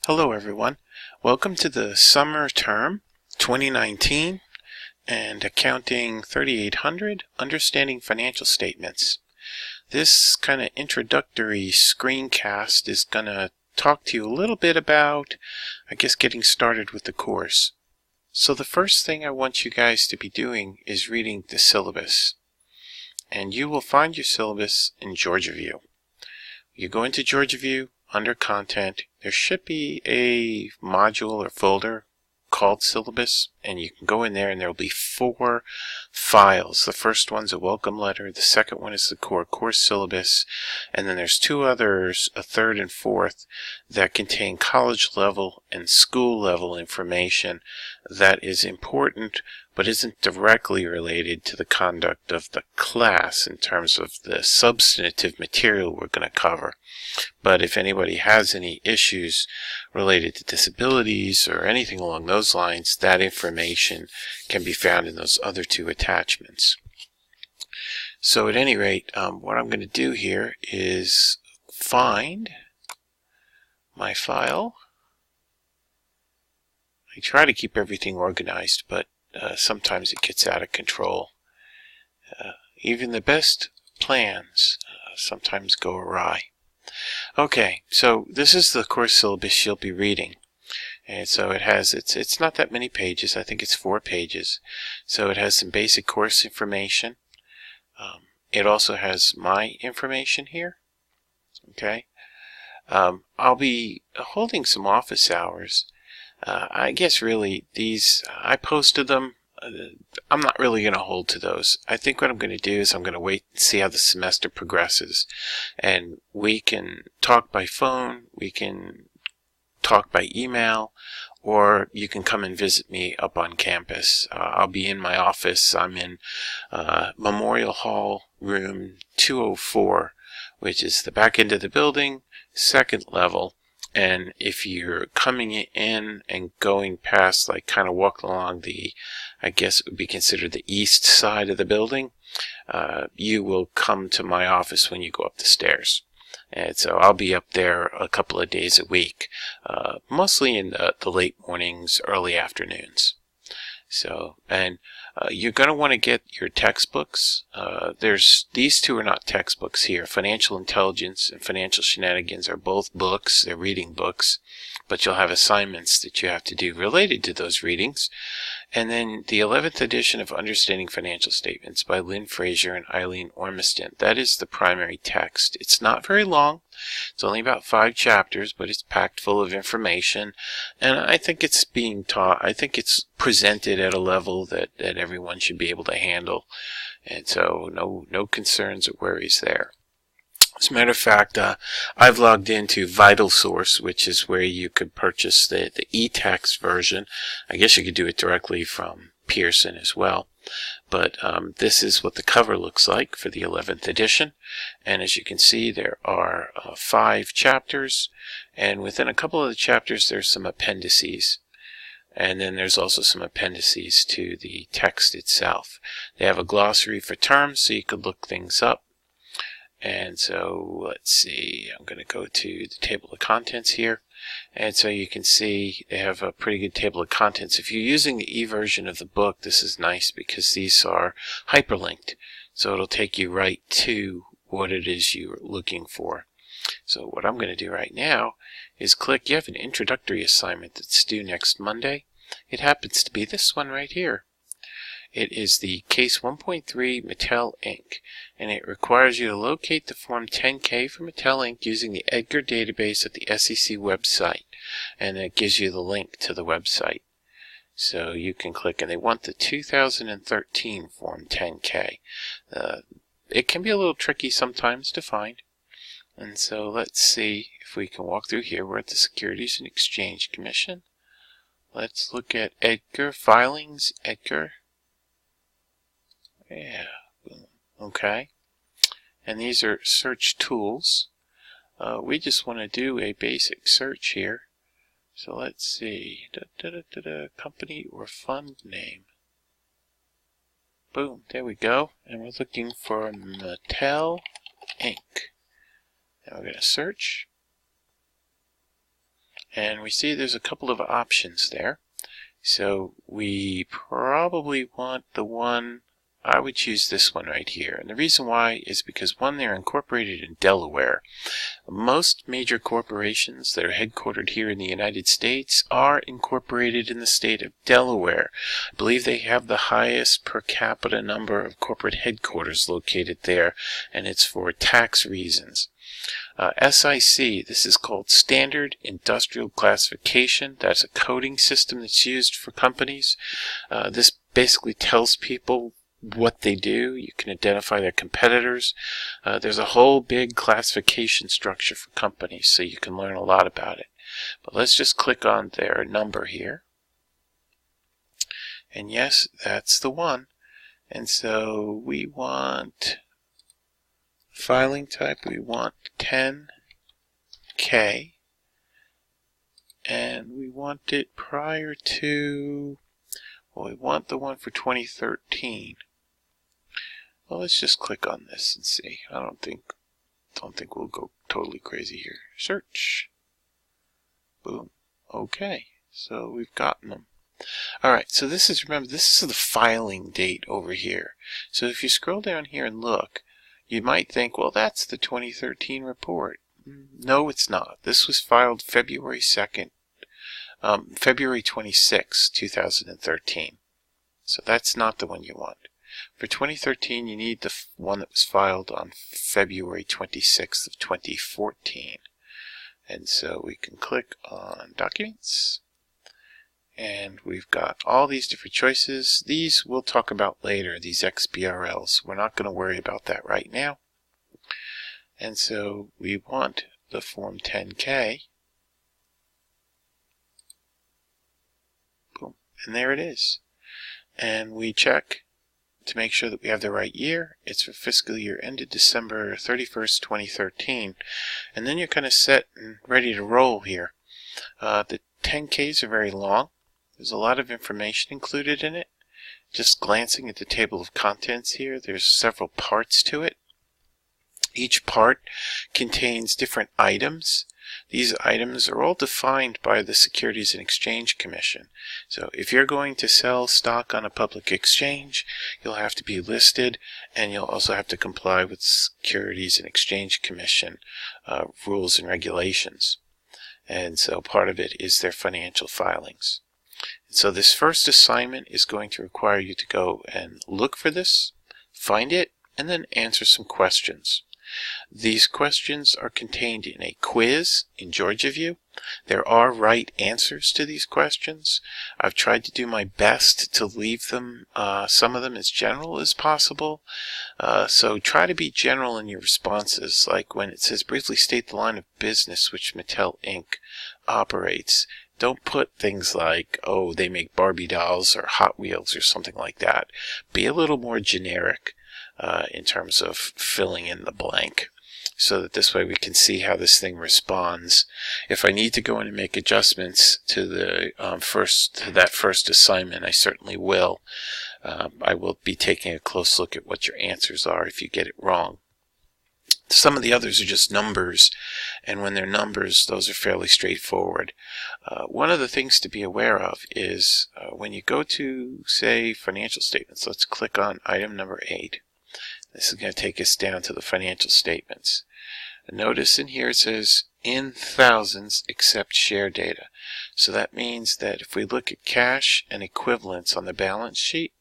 Hello everyone. Welcome to the summer term 2019 and Accounting 3800 Understanding Financial Statements. This kind of introductory screencast is going to talk to you a little bit about, getting started with the course. So the first thing I want you guys to be doing is reading the syllabus. And you will find your syllabus in Georgia View. You go into Georgia View, under Content, there should be a module or folder called Syllabus, and you can go in there and there will be 4 files. The first one's a welcome letter, the second one is the core course syllabus, and then there's 2 others, a third and fourth, that contain college level and school level information that is important but isn't directly related to the conduct of the class in terms of the substantive material we're going to cover. But if anybody has any issues related to disabilities or anything along those lines, that information can be found in those other 2 attachments. So at any rate, what I'm going to do here is find my file. I try to keep everything organized, but sometimes it gets out of control. Even the best plans sometimes go awry. Okay, so this is the course syllabus you'll be reading. And so it has, it's not that many pages, I think it's 4 pages. So it has some basic course information. It also has my information here. Okay. I'll be holding some office hours. I guess really these, I posted them. I'm not really going to hold to those. I think what I'm going to do is I'm going to wait and see how the semester progresses. And we can talk by phone, we can talk by email, or you can come and visit me up on campus. I'll be in my office. I'm in Memorial Hall, room 204, which is the back end of the building, 2nd level. And if you're coming in and going past, like kind of walking along the, I guess it would be considered the east side of the building, you will come to my office when you go up the stairs. And so I'll be up there a couple of days a week, mostly in the late mornings, early afternoons. So, and you're going to want to get your textbooks. These 2 are not textbooks here. Financial Intelligence and Financial Shenanigans are both books. They're reading books. But you'll have assignments that you have to do related to those readings. And then the 11th edition of Understanding Financial Statements by Lynn Frazier and Eileen Ormiston. That is the primary text. It's not very long. It's only about 5 chapters, but it's packed full of information. And I think it's being taught, I think it's presented at a level that everyone should be able to handle. And so no concerns or worries there. As a matter of fact, I've logged into VitalSource, which is where you could purchase the e-text version. I guess you could do it directly from Pearson as well. But this is what the cover looks like for the 11th edition. And as you can see, there are 5 chapters. And within a couple of the chapters, there's some appendices. And then there's also some appendices to the text itself. They have a glossary for terms, so you could look things up. And so, let's see, I'm going to go to the table of contents here. And so you can see they have a pretty good table of contents. If you're using the e-version of the book, this is nice because these are hyperlinked. So it'll take you right to what it is you're looking for. So what I'm going to do right now is click, you have an introductory assignment that's due next Monday. It happens to be this one right here. It is the Case 1.3 Mattel Inc. and it requires you to locate the Form 10K for Mattel Inc. using the Edgar database at the SEC website, and it gives you the link to the website. So you can click, and they want the 2013 Form 10K. It can be a little tricky sometimes to find, and so let's see if we can walk through here. We're at the Securities and Exchange Commission. Let's look at Edgar Filings, Edgar. Yeah, okay. And these are search tools. We just want to do a basic search here. So let's see. Company or fund name. Boom, there we go. And we're looking for Mattel Inc. Now we're going to search. and we see there's a couple of options there. So we probably want the one, I would choose this one right here. And the reason why is because, one, they're incorporated in Delaware. Most major corporations that are headquartered here in the United States are incorporated in the state of Delaware. I believe they have the highest per capita number of corporate headquarters located there, and it's for tax reasons. SIC, this is called Standard Industrial Classification. That's a coding system that's used for companies. This basically tells people what they do. You can identify their competitors. There's a whole big classification structure for companies, so you can learn a lot about it. But let's just click on their number here. And yes, that's the one. And so we want filing type, we want 10K, and we want it prior to, well, we want the one for 2013. Well, let's just click on this and see. I don't think we'll go totally crazy here. Search. Boom. Okay. So we've gotten them. Alright, so this is, remember, this is the filing date over here. So if you scroll down here and look, you might think, well, that's the 2013 report. No, it's not. This was filed February 26, 2013. So that's not the one you want. For 2013, you need the one that was filed on February 26th of 2014. And so we can click on Documents. And we've got all these different choices. These we'll talk about later, these XBRLs. We're not going to worry about that right now. And so we want the Form 10K. Boom. And there it is. And we check to make sure that we have the right year. It's for fiscal year ended December 31st, 2013. And then you're kind of set and ready to roll here. The 10Ks are very long. There's a lot of information included in it. Just glancing at the table of contents here, there's several parts to it. Each part contains different items. These items are all defined by the Securities and Exchange Commission. So if you're going to sell stock on a public exchange, you'll have to be listed, and you'll also have to comply with Securities and Exchange Commission rules and regulations. And so part of it is their financial filings. So this first assignment is going to require you to go and look for this, find it, and then answer some questions. These questions are contained in a quiz in GeorgiaView. There are right answers to these questions. I've tried to do my best to leave them, some of them, as general as possible. So try to be general in your responses, like when it says briefly state the line of business which Mattel Inc. operates. Don't put things like, oh, they make Barbie dolls or Hot Wheels or something like that. Be a little more generic in terms of filling in the blank, so that this way we can see how this thing responds. If I need to go in and make adjustments to the that first assignment, I certainly will. I will be taking a close look at what your answers are if you get it wrong. Some of the others are just numbers, and when they're numbers, those are fairly straightforward. One of the things to be aware of is when you go to, say, financial statements, let's click on item number 8. This is going to take us down to the financial statements. Notice in here it says, in thousands except share data. So that means that if we look at cash and equivalents on the balance sheet,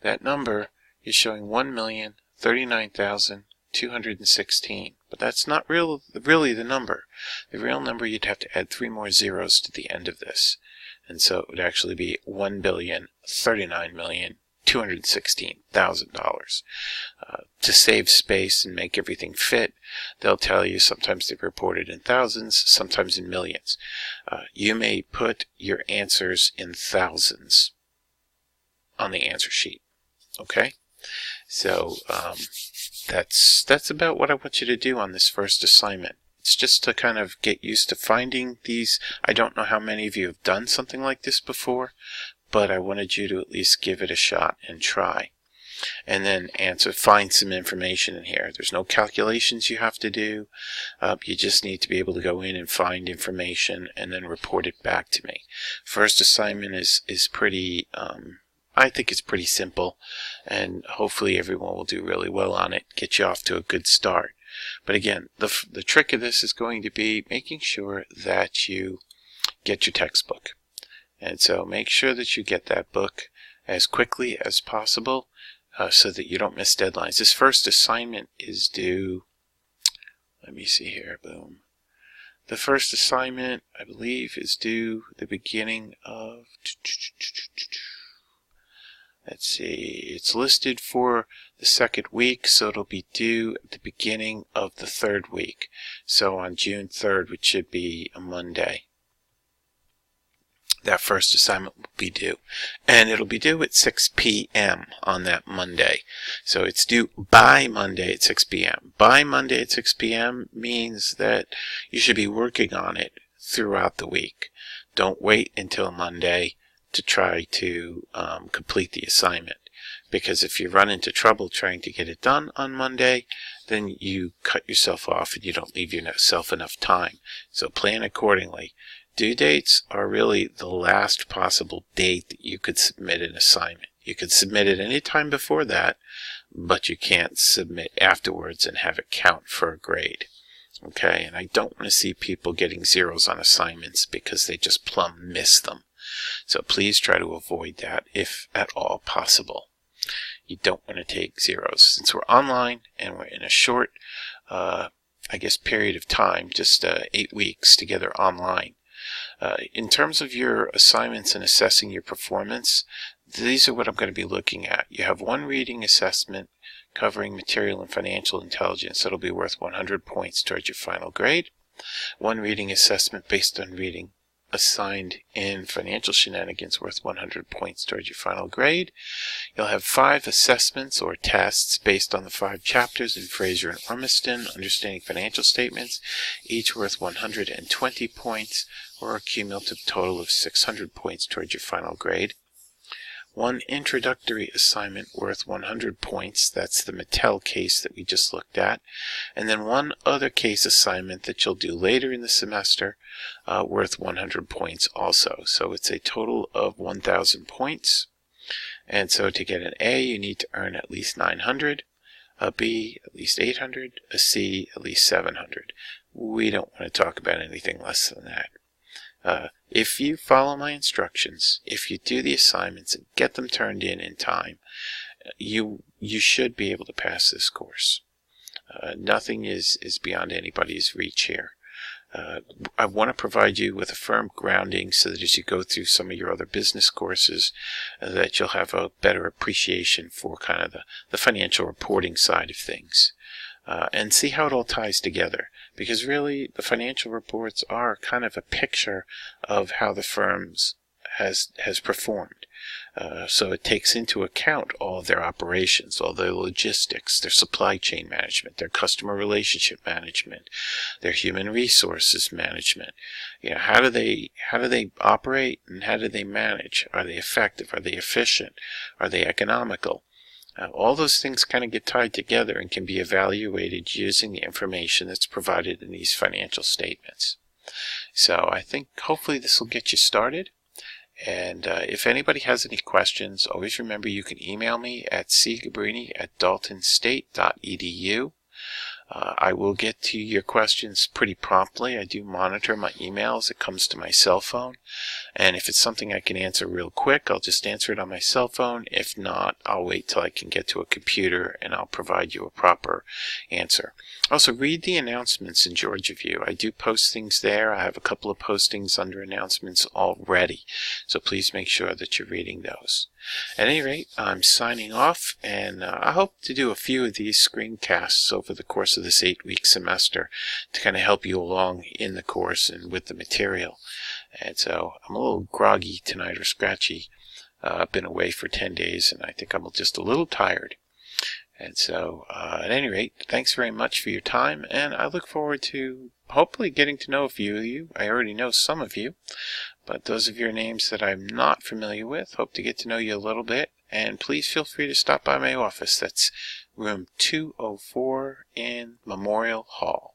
that number is showing 1,039,216. But that's not really the number. The real number, you'd have to add 3 more zeros to the end of this. And so it would actually be $1,039,216,000. To save space and make everything fit, they'll tell you sometimes they've reported in thousands, sometimes in millions. You may put your answers in thousands on the answer sheet. Okay? So that's about what I want you to do on this first assignment. It's just to kind of get used to finding these. I don't know how many of you have done something like this before, but I wanted you to at least give it a shot and try. and then find some information in here. There's no calculations you have to do. You just need to be able to go in and find information and then report it back to me. First assignment is pretty, I think it's pretty simple, and hopefully everyone will do really well on it, get you off to a good start. But again, the trick of this is going to be making sure that you get your textbook. And so make sure that you get that book as quickly as possible so that you don't miss deadlines. This first assignment is due, let me see here, boom. The first assignment, I believe, is due the beginning of, let's see, it's listed for the second week, so it'll be due at the beginning of the third week. So on June 3rd, which should be a Monday, that first assignment will be due. And it'll be due at 6 p.m. on that Monday. So it's due by Monday at 6 p.m. By Monday at 6 p.m. means that you should be working on it throughout the week. Don't wait until Monday to try to complete the assignment. Because if you run into trouble trying to get it done on Monday, then you cut yourself off and you don't leave yourself enough time. So plan accordingly. Due dates are really the last possible date that you could submit an assignment. You could submit it any time before that, but you can't submit afterwards and have it count for a grade. Okay, and I don't want to see people getting zeros on assignments because they just plumb miss them. So please try to avoid that if at all possible. You don't want to take zeros. Since we're online and we're in a short, period of time, just 8 weeks together online. In terms of your assignments and assessing your performance, these are what I'm going to be looking at. You have one reading assessment covering material and financial intelligence. That'll be worth 100 points towards your final grade. One reading assessment based on reading assigned in financial shenanigans worth 100 points towards your final grade. You'll have 5 assessments or tests based on the 5 chapters in Fraser and Ormiston, Understanding Financial Statements, each worth 120 points, or a cumulative total of 600 points towards your final grade. One introductory assignment worth 100 points, that's the Mattel case that we just looked at, and then one other case assignment that you'll do later in the semester worth 100 points also. So it's a total of 1,000 points, and so to get an A you need to earn at least 900, a B at least 800, a C at least 700. We don't want to talk about anything less than that. If you follow my instructions, if you do the assignments and get them turned in time, you should be able to pass this course. Nothing is beyond anybody's reach here. I want to provide you with a firm grounding so that as you go through some of your other business courses, that you'll have a better appreciation for kind of the financial reporting side of things. And see how it all ties together. Because really, the financial reports are kind of a picture of how the firms has performed. So it takes into account all of their operations, all their logistics, their supply chain management, their customer relationship management, their human resources management. You know, how do they operate and how do they manage? Are they effective? Are they efficient? Are they economical? All those things kind of get tied together and can be evaluated using the information that's provided in these financial statements. So I think hopefully this will get you started. And if anybody has any questions, always remember you can email me at cgabrini@daltonstate.edu. I will get to your questions pretty promptly. I do monitor my emails. It comes to my cell phone. And if it's something I can answer real quick, I'll just answer it on my cell phone. If not, I'll wait till I can get to a computer and I'll provide you a proper answer. Also, read the announcements in Georgia View. I do post things there. I have a couple of postings under announcements already. So please make sure that you're reading those. At any rate, I'm signing off, and I hope to do a few of these screencasts over the course of this 8-week semester to kind of help you along in the course and with the material. And so I'm a little groggy tonight, or scratchy. I've been away for 10 days, and I think I'm just a little tired. And so, at any rate, thanks very much for your time, and I look forward to hopefully getting to know a few of you. I already know some of you, but those of your names that I'm not familiar with, hope to get to know you a little bit, and please feel free to stop by my office. That's room 204 in Memorial Hall.